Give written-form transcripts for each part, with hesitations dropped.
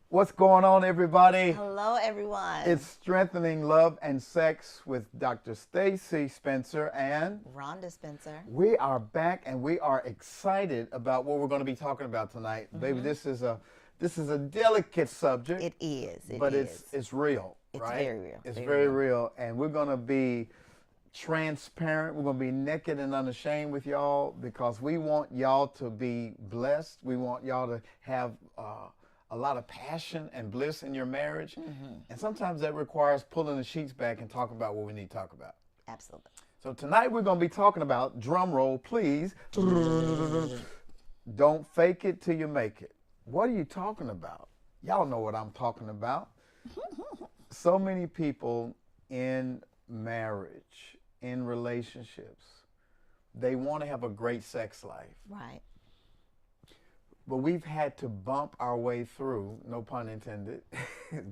What's going on, everybody? Hello, everyone. It's Strengthening Love and Sex with Dr. Stacy Spencer, and Rhonda Spencer. we are back, and we are excited about what we're going to be talking about tonight. Baby, this is a delicate subject. It is. But it's real, It's right? very real. It's Very very real. real, and we're going to be transparent. We're going to be naked and unashamed with y'all because we want y'all to be blessed. We want y'all to have a lot of passion and bliss in your marriage. And sometimes that requires pulling the sheets back and talking about what we need to talk about. Absolutely. So tonight we're going to be talking about, drum roll please, don't fake it till you make it. What are you talking about? Y'all know what I'm talking about. So many people in marriage, in relationships, they want to have a great sex life. Right. But we've had to bump our way through, no pun intended,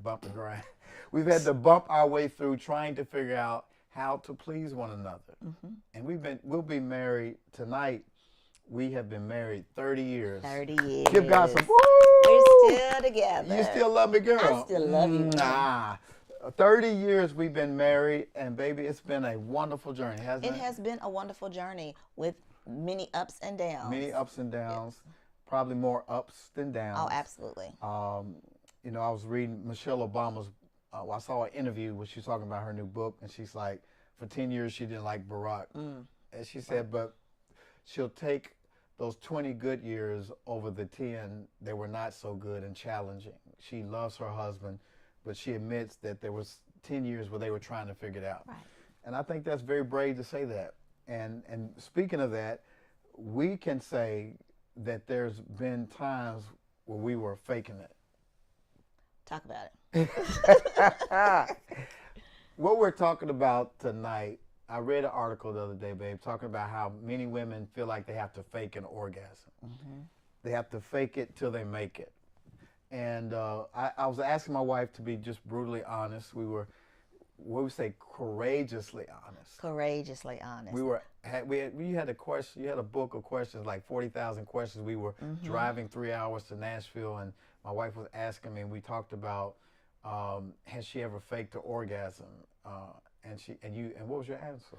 bump and grind. We've had to bump our way through trying to figure out how to please one another. And we'll be married tonight. We have been married 30 years. 30 years. Give God some, We're woo! still together. You still love me, girl? I still love you. Nah. 30 years we've been married, and baby, it's been a wonderful journey, hasn't it? It has been a wonderful journey with many ups and downs. Many ups and downs, probably more ups than downs. Oh, absolutely. You know, I was reading Michelle Obama's, I saw an interview where she was talking about her new book, and she's like, for 10 years she didn't like Barack. And she said, but she'll take those 20 good years over the 10 that were not so good and challenging. She loves her husband, but she admits that there was 10 years where they were trying to figure it out. Right. And I think that's very brave to say that. And speaking of that, we can say that there's been times where we were faking it. Talk about it. What we're talking about tonight, I read an article the other day, babe, talking about how many women feel like they have to fake an orgasm. They have to fake it till they make it. And I was asking my wife to be just brutally honest. We were, what we say, courageously honest. Courageously honest. You had a question. You had a book of questions, like 40,000 questions. We were driving 3 hours to Nashville, and my wife was asking me. And we talked about, has she ever faked an orgasm? And what was your answer?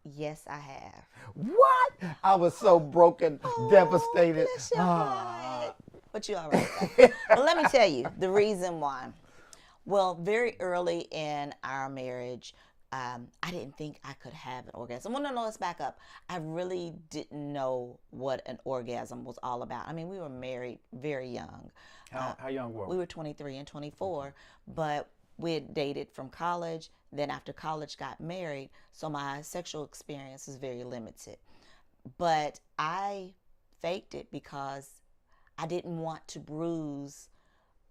Yes, I have. What? I was so broken, devastated. Bless your heart. But you're all right. But let me tell you the reason why. Well, very early in our marriage, I didn't think I could have an orgasm. Well, no, let's back up. I really didn't know what an orgasm was all about. I mean, we were married very young. How young were we? We were 23 and 24, but we had dated from college. Then after college, got married. So my sexual experience was very limited. But I faked it because I didn't want to bruise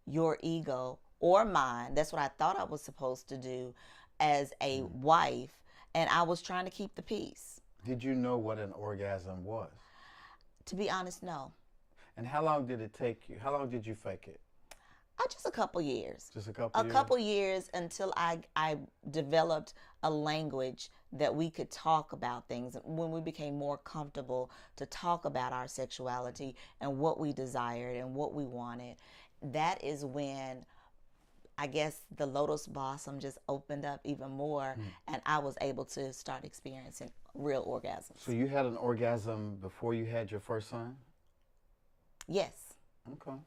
your ego or mine. That's what I thought I was supposed to do as a wife, and I was trying to keep the peace. Did you know what an orgasm was? To be honest, no. And how long did it take you? How long did you fake it? Just a couple years. Just a couple years? A couple years until I developed a language that we could talk about things. When we became more comfortable to talk about our sexuality and what we desired and what we wanted, that is when I guess the lotus blossom just opened up even more, and I was able to start experiencing real orgasms. So you had an orgasm before you had your first son? Yes. Okay.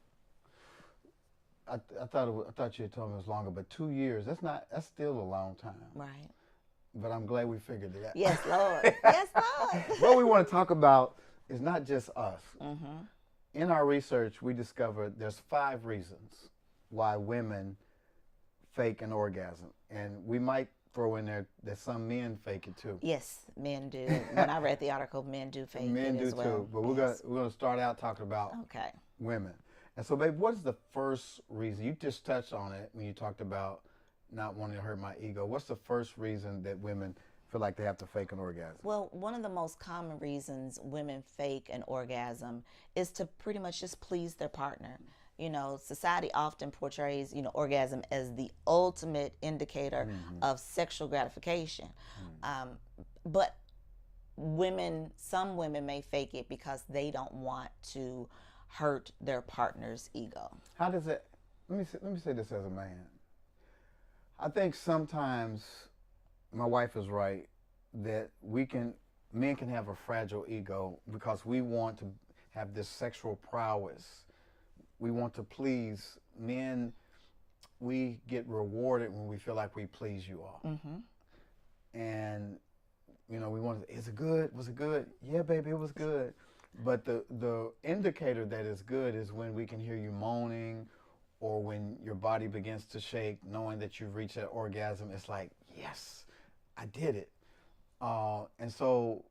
I thought you had told me it was longer, but 2 years, that's still a long time. Right. But I'm glad we figured it out. Yes, Lord. Yes, Lord. What we want to talk about is not just us. In our research, we discovered there's 5 reasons why women fake an orgasm. And we might throw in there that some men fake it too. Yes, men do. When I read the article, men do fake Men it do as well. too. But we're gonna start out talking about Okay. women. And so, babe, what is the first reason? You just touched on it when you talked about not wanting to hurt my ego. What's the first reason that women feel like they have to fake an orgasm? Well, one of the most common reasons women fake an orgasm is to pretty much just please their partner. You know, society often portrays, orgasm as the ultimate indicator of sexual gratification. But some women may fake it because they don't want to hurt their partner's ego. How does it? let me say this as a man. I think sometimes my wife is right that men can have a fragile ego because we want to have this sexual prowess. We want to please men. We get rewarded when we feel like we please you all. And we want to, is it good? Was it good? Yeah, baby, it was good. But the indicator that it's good is when we can hear you moaning, or when your body begins to shake, knowing that you've reached that orgasm. It's like, yes, I did it. And so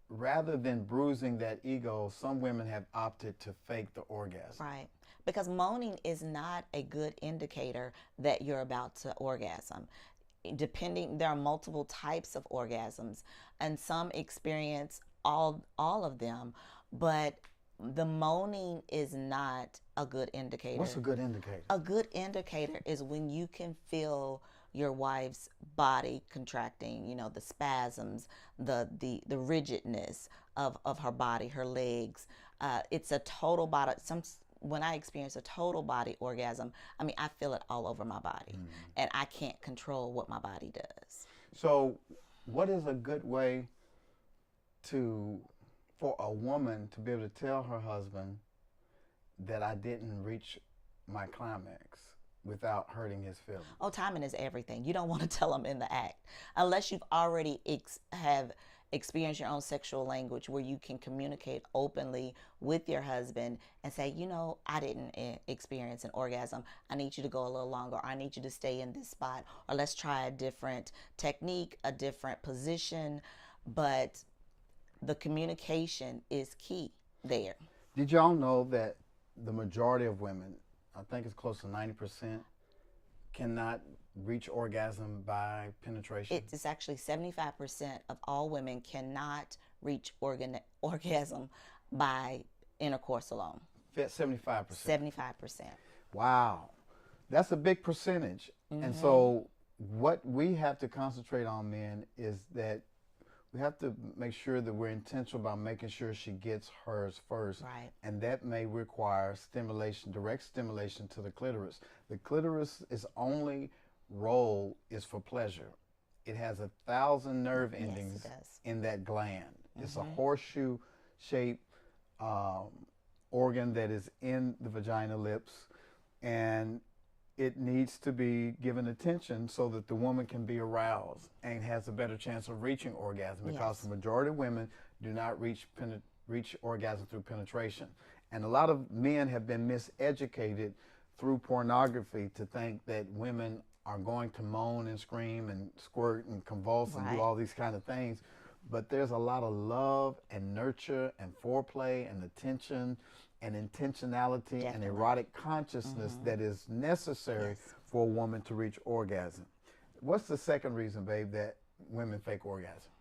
rather than bruising that ego, some women have opted to fake the orgasm. Right. Because moaning is not a good indicator that you're about to orgasm. There are multiple types of orgasms, and some experience all of them, but the moaning is not a good indicator. What's a good indicator? A good indicator is when you can feel your wife's body contracting, the spasms, the rigidness of her body, her legs. It's a total body. When I experience a total body orgasm, I feel it all over my body, and I can't control what my body does. So what is a good way for a woman to be able to tell her husband that I didn't reach my climax without hurting his feelings? Oh, timing is everything. You don't want to tell him in the act unless you've already have experienced your own sexual language where you can communicate openly with your husband and say, I didn't experience an orgasm. I need you to go a little longer. Or I need you to stay in this spot, or let's try a different technique, a different position. But the communication is key there. Did y'all know that the majority of women, I think it's close to 90%, cannot reach orgasm by penetration? It's actually 75% of all women cannot reach orgasm by intercourse alone. 75%? 75%. Wow. That's a big percentage. And so what we have to concentrate on, men, is that we have to make sure that we're intentional about making sure she gets hers first. Right. And that may require stimulation, direct stimulation to the clitoris. The clitoris' only role is for pleasure. It has 1,000 nerve endings in that gland. It's a horseshoe-shaped organ that is in the vagina lips, and it needs to be given attention so that the woman can be aroused and has a better chance of reaching orgasm, because the majority of women do not reach orgasm through penetration. And a lot of men have been miseducated through pornography to think that women are going to moan and scream and squirt and convulse and do all these kind of things. But there's a lot of love and nurture and foreplay and attention and intentionality and erotic consciousness that is necessary for a woman to reach orgasm. What's the second reason, babe, that women fake orgasm?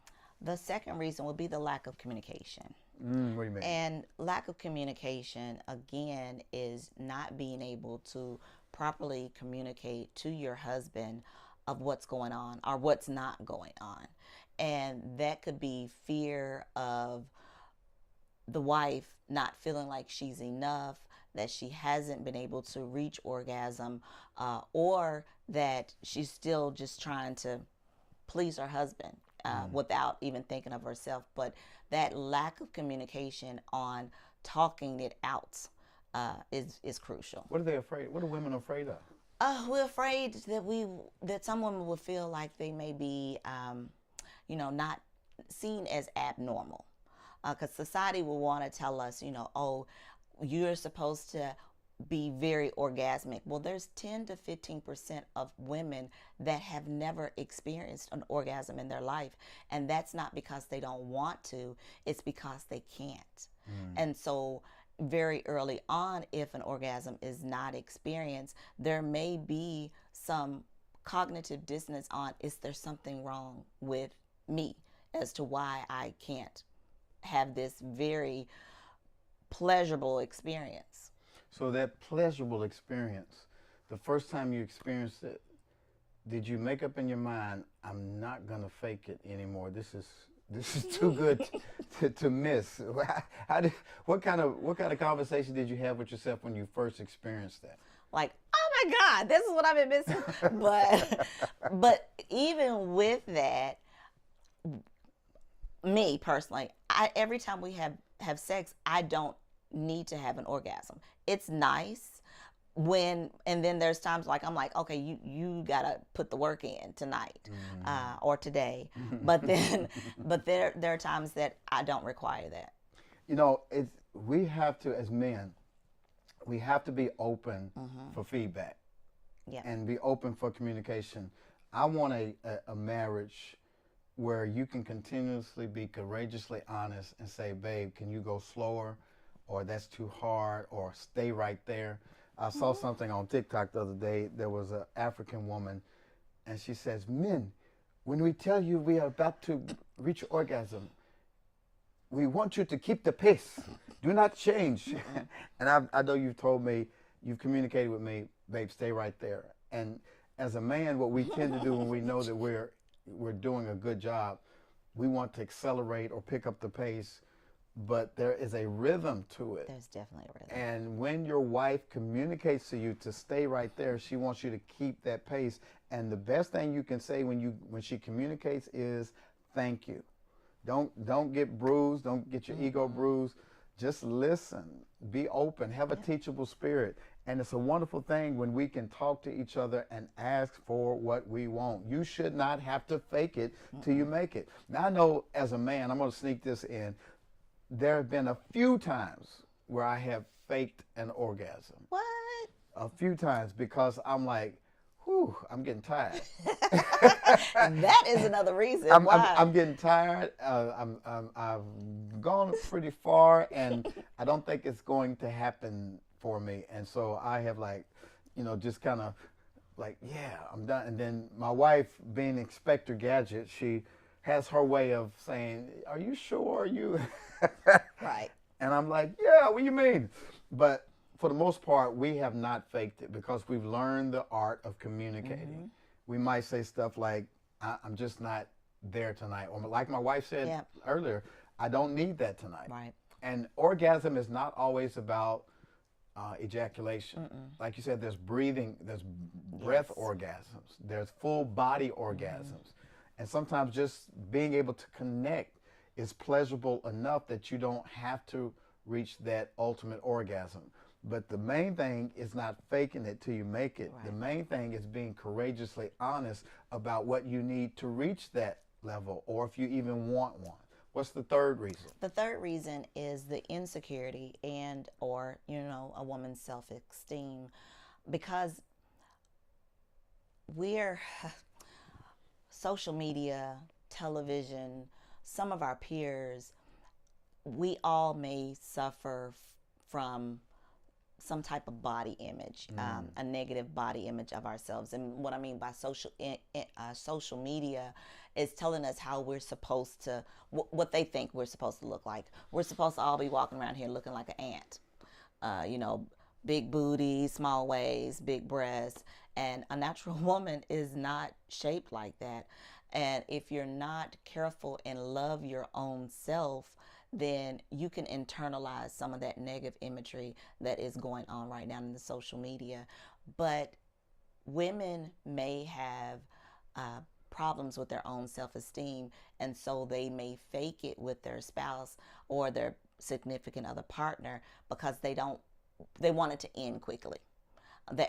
The second reason would be the lack of communication. What do you mean? And lack of communication, again, is not being able to properly communicate to your husband of what's going on or what's not going on. And that could be fear of the wife not feeling like she's enough, that she hasn't been able to reach orgasm, or that she's still just trying to please her husband without even thinking of herself. But that lack of communication on talking it out is crucial. What are they afraid? What are women afraid of? We're afraid that some women will feel like they may be, not seen as abnormal. Because society will want to tell us, oh, you're supposed to be very orgasmic. Well, there's 10 to 15% of women that have never experienced an orgasm in their life. And that's not because they don't want to, it's because they can't. And so very early on, if an orgasm is not experienced, there may be some cognitive dissonance on, is there something wrong with me as to why I can't have this very pleasurable experience? So that pleasurable experience, the first time you experienced it, did you make up in your mind, I'm not gonna fake it anymore? This is too good to miss. What kind of conversation did you have with yourself when you first experienced that? like, oh my God, this is what I've been missing. But even with that, me personally, every time we have sex, I don't need to have an orgasm. It's nice and then there's times like I'm like, okay, you gotta put the work in tonight, or today. But then, but there are times that I don't require that. We have to, as men, we have to be open for feedback, Yeah. and be open for communication. I want a marriage where you can continuously be courageously honest and say, babe, can you go slower, or that's too hard, or stay right there. I saw something on TikTok the other day. There was an African woman, and she says, men, when we tell you we are about to reach orgasm, we want you to keep the pace. Do not change. And I know you've told me, you've communicated with me, babe, stay right there. And as a man, what we tend to do when we know that we're doing a good job, we want to accelerate or pick up the pace. But there is a rhythm to it. There's definitely a rhythm. And when your wife communicates to you to stay right there, she wants you to keep that pace. And the best thing you can say when she communicates is thank you. Don't get bruised. Don't get your ego bruised. Just listen. Be open. Have a teachable spirit. And it's a wonderful thing when we can talk to each other and ask for what we want. You should not have to fake it till you make it. Now, I know as a man, I'm going to sneak this in, there have been a few times where I have faked an orgasm. What? A few times, because I'm like, whew, I'm getting tired. That is another reason why. I'm getting tired. I've gone pretty far, and I don't think it's going to happen for me. And so I have just kind of like, yeah, I'm done. And then my wife, being Inspector Gadget, she has her way of saying, are you sure? Are you? Right. And I'm like, yeah, what do you mean? But for the most part, we have not faked it because we've learned the art of communicating. We might say stuff like, I'm just not there tonight. Or like my wife said earlier, I don't need that tonight. Right. And orgasm is not always about ejaculation. Like you said, there's breathing, there's breath orgasms, there's full body orgasms. And sometimes just being able to connect is pleasurable enough that you don't have to reach that ultimate orgasm. But the main thing is not faking it till you make it. Right. The main thing is being courageously honest about what you need to reach that level, or if you even want one. What's the third reason? The third reason is the insecurity or a woman's self-esteem, because we're social media, television, some of our peers, we all may suffer from some type of body image, a negative body image of ourselves. And what I mean by social media is telling us how we're supposed to, what they think we're supposed to look like. We're supposed to all be walking around here looking like an ant. Big booty, small waist, big breasts. And a natural woman is not shaped like that. And if you're not careful and love your own self, then you can internalize some of that negative imagery that is going on right now in the social media. But women may have problems with their own self-esteem, and so they may fake it with their spouse or their significant other partner because they want it to end quickly.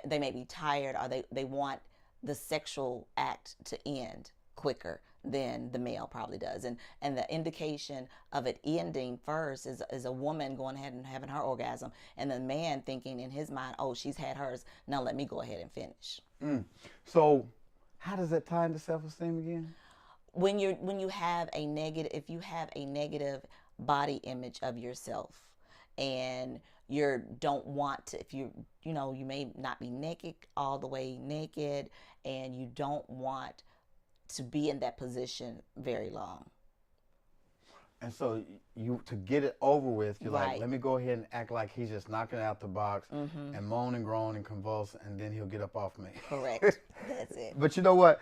They may be tired, or they want the sexual act to end quicker than the male probably does. And the indication of it ending first is a woman going ahead and having her orgasm, and the man thinking in his mind, oh, she's had hers, now let me go ahead and finish. So how does that tie into self-esteem again? When you have a negative, if you have a negative body image of yourself, and you don't want to, if you may not be naked, all the way naked, and you don't want to be in that position very long. And so to get it over with, you're like, let me go ahead and act like he's just knocking out the box and moan and groan and convulse, and then he'll get up off me. Correct. That's it. But you know what?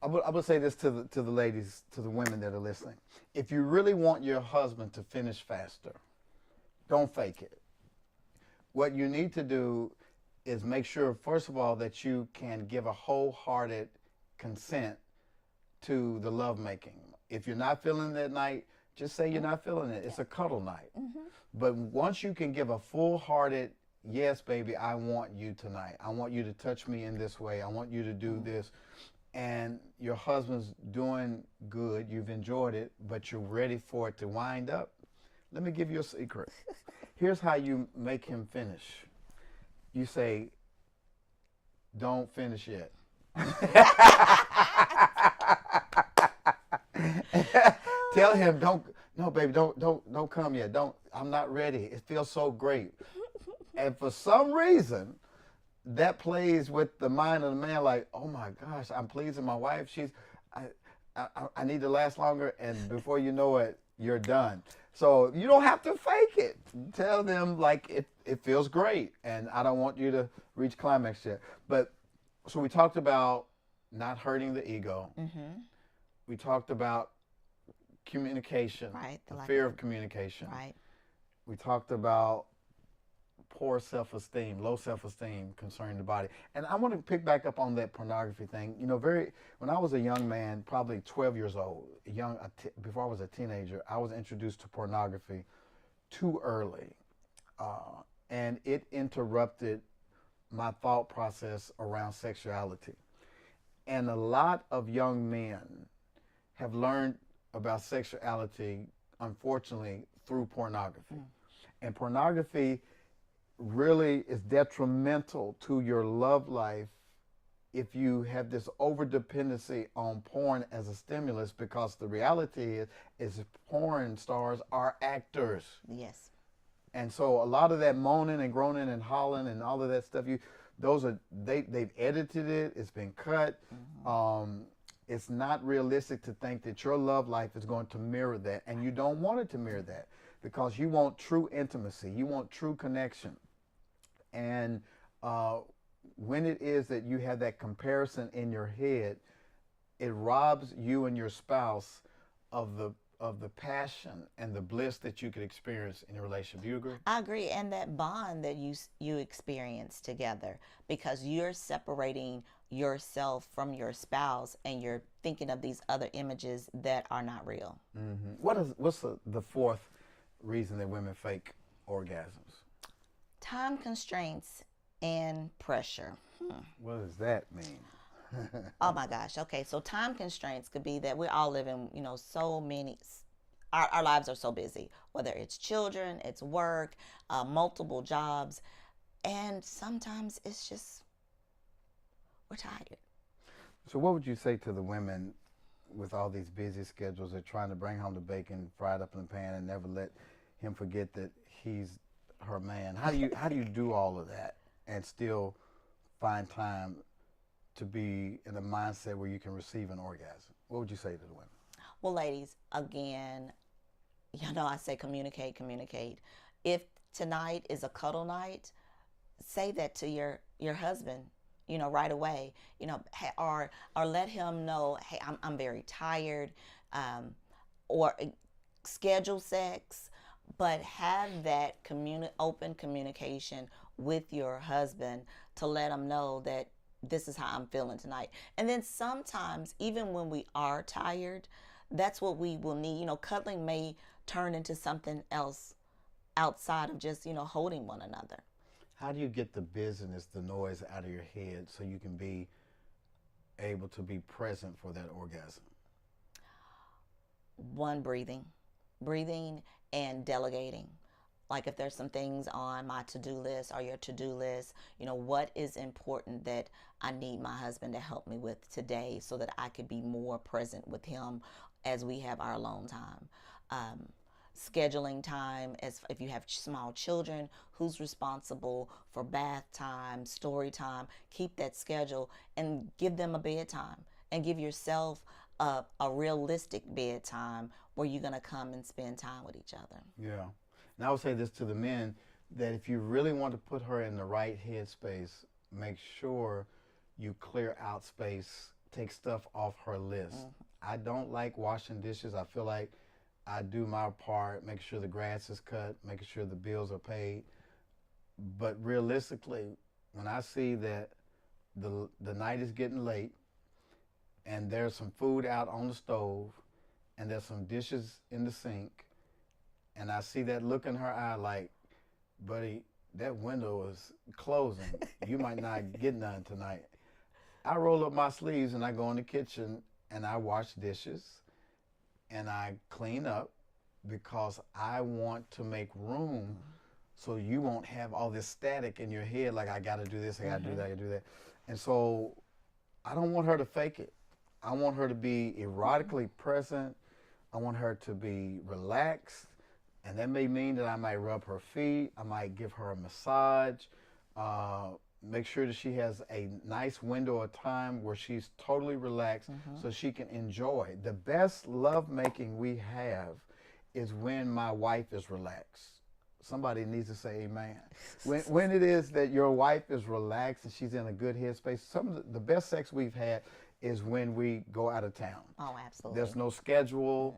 I would say this to the ladies, to the women that are listening. If you really want your husband to finish faster, don't fake it. What you need to do is make sure, first of all, that you can give a wholehearted consent to the lovemaking. If you're not feeling that night, just say you're not feeling it. It's a cuddle night. But once you can give a full-hearted, yes, baby, I want you tonight. I want you to touch me in this way. I want you to do this. And your husband's doing good. You've enjoyed it, but you're ready for it to wind up. Let me give you a secret. Here's how you make him finish. You say, don't finish yet. Tell him, no, baby, don't come yet. I'm not ready. It feels so great. And for some reason, that plays with the mind of the man, like, oh my gosh, I'm pleasing my wife. I need to last longer, and before you know it, you're done. So you don't have to fake it. Tell them like it feels great, and I don't want you to reach climax yet. But so we talked about not hurting the ego. We talked about communication, Right. the fear of communication. Right. We talked about poor self-esteem, low self-esteem concerning the body. And I want to pick back up on that pornography thing. You know, when I was a young man, probably 12 years old, before I was a teenager, I was introduced to pornography too early. And it interrupted my thought process around sexuality. And a lot of young men have learned about sexuality, unfortunately, through pornography. And pornography really is detrimental to your love life if you have this over dependency on porn as a stimulus, because the reality is porn stars are actors. Yes. And so a lot of that moaning and groaning and hollering and all of that stuff, they've edited it, it's been cut. It's not realistic to think that your love life is going to mirror that, and you don't want it to mirror that, because you want true intimacy, you want true connection. And when it is that you have that comparison in your head, it robs you and your spouse of the passion and the bliss that you could experience in your relationship. Do you agree? I agree, and that bond that you experience together, because you're separating yourself from your spouse and you're thinking of these other images that are not real. What's the fourth reason that women fake orgasms? Time constraints and pressure. What does that mean? Oh my gosh. Okay, so time constraints could be that we're all living, so many, our lives are so busy, whether it's children, it's work, multiple jobs, and sometimes it's just, we're tired. So what would you say to the women with all these busy schedules? They're trying to bring home the bacon fried up in the pan and never let him forget that he's her man. How do you do all of that and still find time to be in a mindset where you can receive an orgasm? What would you say to the women? Well, ladies, again, I say communicate. If tonight is a cuddle night, say that to your husband, right away, or let him know, hey, I'm very tired, or schedule sex, but have that open communication with your husband to let him know that this is how I'm feeling tonight. And then sometimes, even when we are tired, that's what we will need. Cuddling may turn into something else outside of just, holding one another. How do you get the busyness, the noise out of your head so you can be able to be present for that orgasm? One, breathing and delegating. Like if there's some things on my to-do list or your to-do list, what is important that I need my husband to help me with today so that I could be more present with him as we have our alone time. Scheduling time, as if you have small children, who's responsible for bath time, story time. Keep that schedule and give them a bedtime, and give yourself a realistic bedtime where you're going to come and spend time with each other. Yeah. And I would say this to the men, that if you really want to put her in the right headspace, make sure you clear out space, take stuff off her list. I don't like washing dishes. I feel like I do my part, make sure the grass is cut, making sure the bills are paid. But realistically, when I see that the night is getting late and there's some food out on the stove and there's some dishes in the sink, and I see that look in her eye like, buddy, that window is closing. You might not get none tonight. I roll up my sleeves and I go in the kitchen and I wash dishes and I clean up because I want to make room so you won't have all this static in your head like I got to do this, I got to do that, I got to do that. And so I don't want her to fake it. I want her to be erotically present. I want her to be relaxed. And that may mean that I might rub her feet. I might give her a massage. Make sure that she has a nice window of time where she's totally relaxed so she can enjoy. The best love making we have is when my wife is relaxed. Somebody needs to say amen. When it is that your wife is relaxed and she's in a good headspace, some of the best sex we've had is when we go out of town. Oh, absolutely. There's no schedule.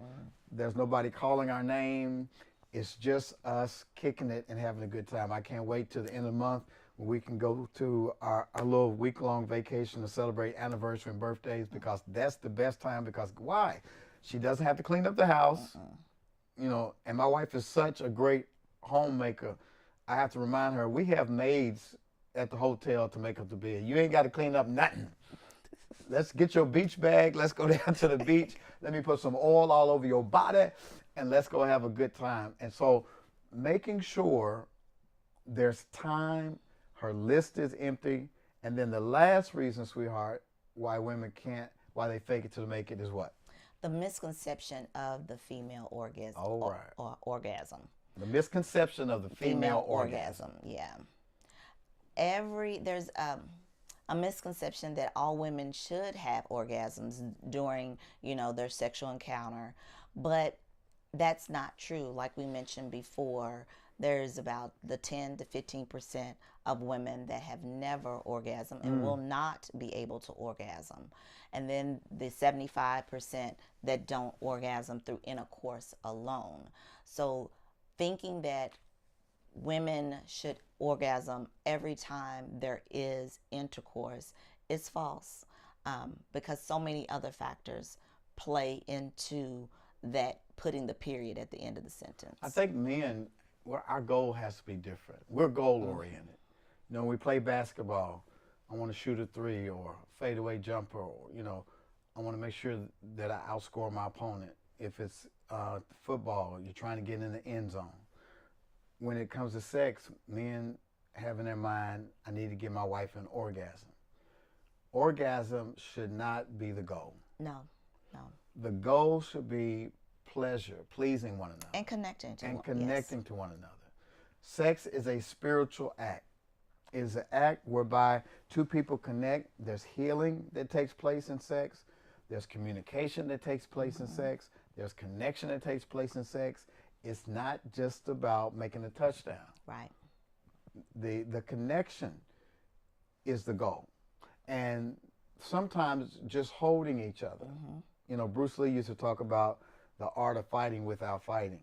There's nobody calling our name. It's just us kicking it and having a good time. I can't wait till the end of the month when we can go to our little week-long vacation to celebrate anniversary and birthdays, because that's the best time. Because why? She doesn't have to clean up the house, you know, and my wife is such a great homemaker. I have to remind her, we have maids at the hotel to make up the bed. You ain't got to clean up nothing. Let's get your beach bag. Let's go down to the beach. Let me put some oil all over your body, and let's go have a good time. And so making sure there's time, her list is empty. And then the last reason, sweetheart, why women can't, why they fake it till they make it is what? The misconception of the female orgasm. All right. Or orgasm. The misconception of the female orgasm. Yeah. There's a misconception that all women should have orgasms during, their sexual encounter, but that's not true. Like we mentioned before, there's about the 10 to 15% of women that have never orgasmed and will not be able to orgasm. And then the 75% that don't orgasm through intercourse alone. So thinking that women should orgasm every time there is intercourse is false, because so many other factors play into that, putting the period at the end of the sentence. I think men, our goal has to be different. We're goal oriented. When we play basketball, I want to shoot a three or a fadeaway jumper, or, I want to make sure that I outscore my opponent. If it's football, you're trying to get in the end zone. When it comes to sex, men have in their mind, I need to give my wife an orgasm. Orgasm should not be the goal. No. The goal should be pleasure, pleasing one another. And connecting to one another. Sex is a spiritual act. It is an act whereby two people connect. There's healing that takes place in sex. There's communication that takes place in sex. There's connection that takes place in sex. It's not just about making a touchdown. Right. The connection is the goal. And sometimes just holding each other. Bruce Lee used to talk about the art of fighting without fighting.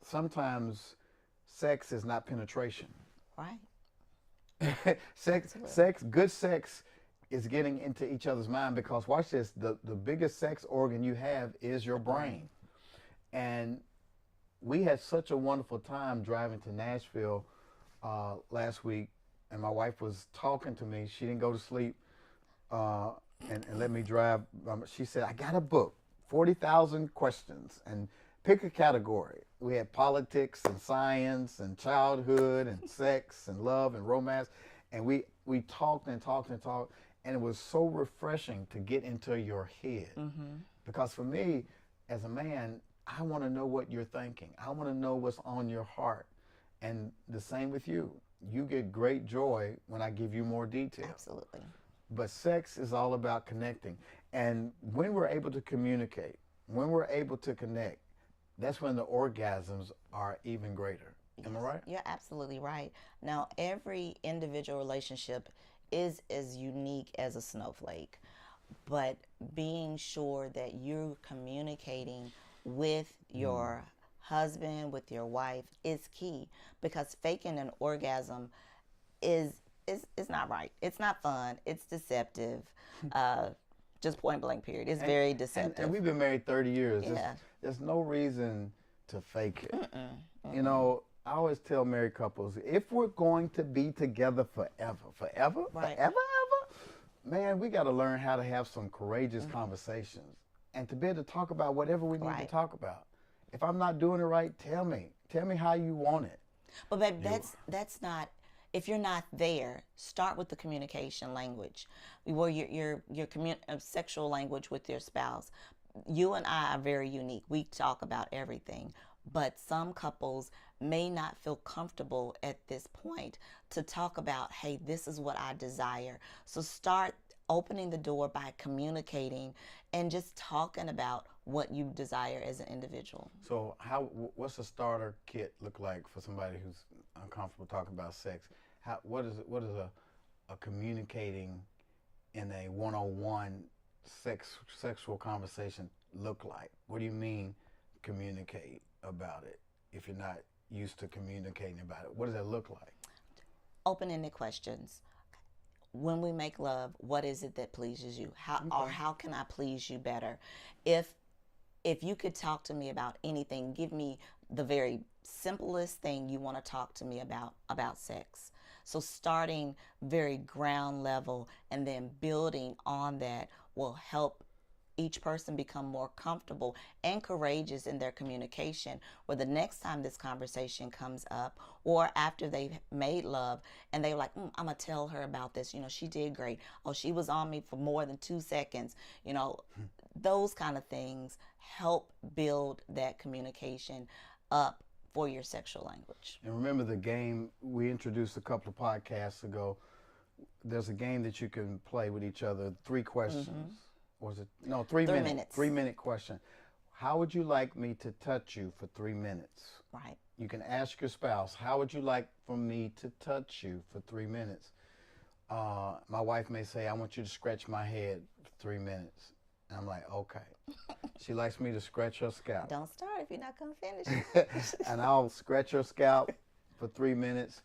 Sometimes sex is not penetration. Right. Good sex is getting into each other's mind, because watch this, the biggest sex organ you have is your brain. And we had such a wonderful time driving to Nashville last week, and my wife was talking to me. She didn't go to sleep and let me drive. She said, I got a book, 40,000 questions, and pick a category. We had politics and science and childhood and sex and love and romance. And we talked and talked and talked. And it was so refreshing to get into your head. Because for me, as a man, I want to know what you're thinking. I want to know what's on your heart. And the same with you. You get great joy when I give you more detail. Absolutely. But sex is all about connecting. And when we're able to communicate, when we're able to connect, that's when the orgasms are even greater. Am I right? You're absolutely right. Now, every individual relationship is as unique as a snowflake, but being sure that you're communicating with your husband, with your wife, is key, because faking an orgasm is it's not right. It's not fun. It's deceptive. Just point blank period. It's very deceptive. And we've been married 30 years. Yeah. There's no reason to fake it. You know, I always tell married couples, if we're going to be together forever, Right. ever, man, we got to learn how to have some courageous conversations and to be able to talk about whatever we need to Right. talk about. If I'm not doing it right, tell me how you want it. But babe, that's not. If you're not there, start with the communication language, where your sexual language with your spouse. You and I are very unique. We talk about everything, but some couples may not feel comfortable at this point to talk about, hey, this is what I desire. So start opening the door by communicating and just talking about what you desire as an individual. So what's a starter kit look like for somebody who's uncomfortable talking about sex? What is a communicating in a one-on-one sexual conversation look like? What do you mean communicate about it if you're not used to communicating about it? What does that look like? Open-ended questions. When we make love, what is it that pleases you? How can I please you better? If you could talk to me about anything, give me the very simplest thing you want to talk to me about sex. So starting very ground level and then building on that will help each person become more comfortable and courageous in their communication, where the next time this conversation comes up or after they've made love and they're like, I'm gonna tell her about this, she did great, oh, she was on me for more than 2 seconds, those kind of things help build that communication up for your sexual language. And remember the game we introduced a couple of podcasts ago. There's a game that you can play with each other, 3 questions. Was it? No, 3 minutes. 3-minute question. How would you like me to touch you for 3 minutes? Right. You can ask your spouse, how would you like for me to touch you for 3 minutes? My wife may say, I want you to scratch my head for 3 minutes. And I'm like, okay. She likes me to scratch her scalp. Don't start if you're not going to finish. And I'll scratch her scalp for 3 minutes.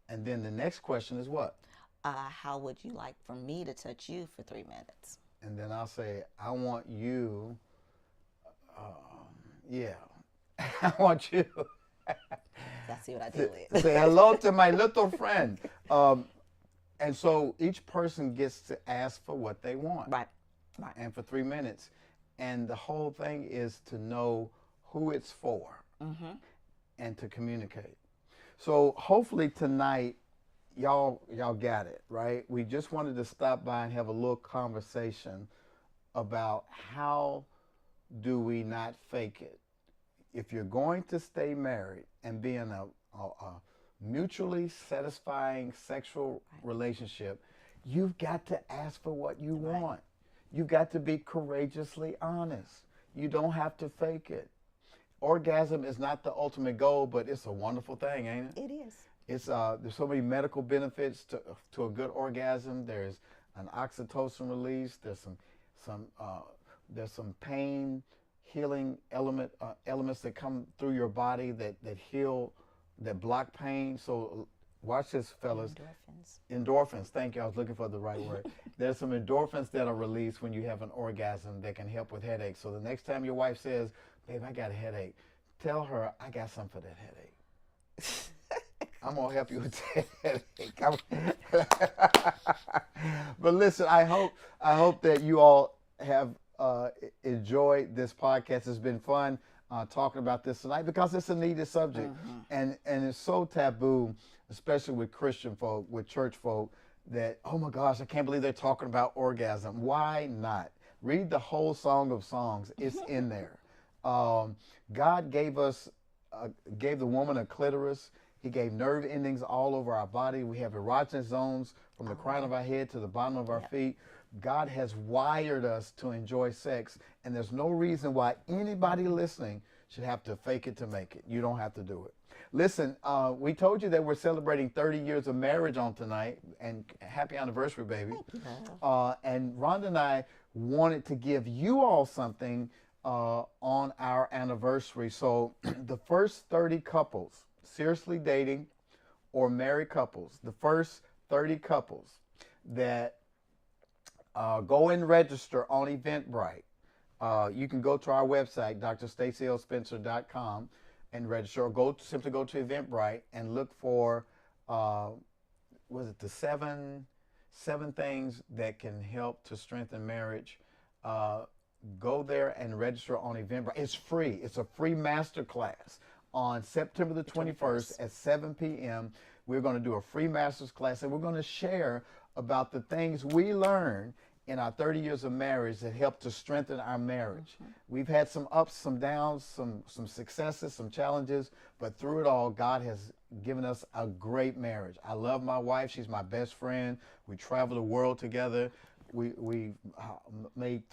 And then the next question is what? How would you like for me to touch you for 3 minutes? And then I'll say, I want you, I want you. That's what I do with. Say hello to my little friend. And so each person gets to ask for what they want. Right. And for 3 minutes. And the whole thing is to know who it's for and to communicate. So hopefully tonight, y'all got it, right? We just wanted to stop by and have a little conversation about how do we not fake it. If you're going to stay married and be in a mutually satisfying sexual relationship, you've got to ask for what you want. You've got to be courageously honest. You don't have to fake it. Orgasm is not the ultimate goal, but it's a wonderful thing, ain't it? It is. It's there's so many medical benefits to a good orgasm. There's an oxytocin release. There's some pain healing elements that come through your body that heal, that block pain. So watch this, fellas. Endorphins. Thank you. I was looking for the right word. There's some endorphins that are released when you have an orgasm that can help with headaches. So the next time your wife says, babe, I got a headache, tell her I got some for that headache. I'm going to help you with that headache. But listen, I hope that you all have enjoyed this podcast. It's been fun talking about this tonight because it's a needed subject. And it's so taboo, especially with Christian folk, with church folk, that, oh my gosh, I can't believe they're talking about orgasm. Why not? Read the whole Song of Songs. It's in there. God gave the woman a clitoris. He gave nerve endings all over our body. We have erogenous zones from the crown of our head to the bottom of our feet. God has wired us to enjoy sex, and there's no reason why anybody listening should have to fake it to make it. You don't have to do it. Listen, we told you that we're celebrating 30 years of marriage on tonight, and happy anniversary, baby. And Rhonda and I wanted to give you all something on our anniversary. So the first 30 couples, seriously dating or married couples, the first 30 couples that go and register on Eventbrite. You can go to our website, drstacylspencer.com, and register, or simply go to Eventbrite and look for, was it the seven things that can help to strengthen marriage? Go there and register on Eventbrite. It's free. It's a free master class on September the 21st at 7 p.m. We're going to do a free master's class, and we're going to share about the things we learned in our 30 years of marriage that helped to strengthen our marriage. We've had some ups, some downs, some successes, some challenges, but through it all, God has given us a great marriage. I love my wife. She's my best friend. We travel the world together. We made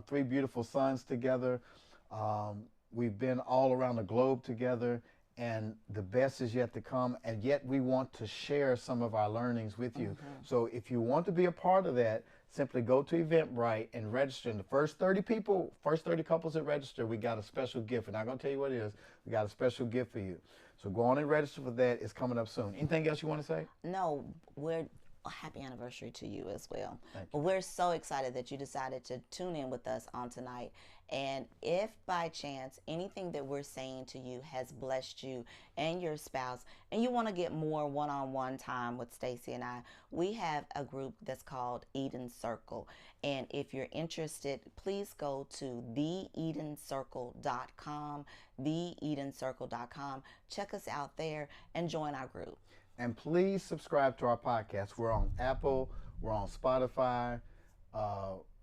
three beautiful sons together. We've been all around the globe together, and the best is yet to come, and yet we want to share some of our learnings with you. So if you want to be a part of that, simply go to Eventbrite and register. And the first 30 couples that register, we got a special gift. And I'm going to tell you what it is. We got a special gift for you. So go on and register for that. It's coming up soon. Anything else you want to say? No, a happy anniversary to you as well. Thank you. We're so excited that you decided to tune in with us on tonight. And if by chance anything that we're saying to you has blessed you and your spouse, and you want to get more one-on-one time with Stacy and I, we have a group that's called Eden Circle. And if you're interested, please go to theedencircle.com, theedencircle.com. Check us out there and join our group. And please subscribe to our podcast. We're on Apple, we're on Spotify,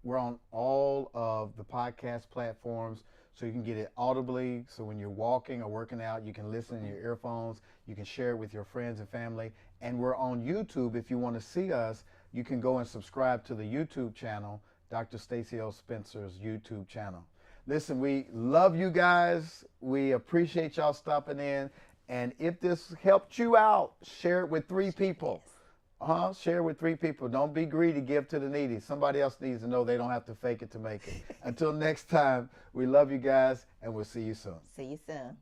we're on all of the podcast platforms, so you can get it audibly. So when you're walking or working out, you can listen in your earphones. You can share it with your friends and family. And we're on YouTube. If you want to see us, you can go and subscribe to the YouTube channel, Dr. Stacy L. Spencer's YouTube channel. Listen, we love you guys. We appreciate y'all stopping in. And if this helped you out, share it with 3 people. Share it with 3 people. Don't be greedy. Give to the needy. Somebody else needs to know they don't have to fake it to make it. Until next time, we love you guys, and we'll see you soon. See you soon.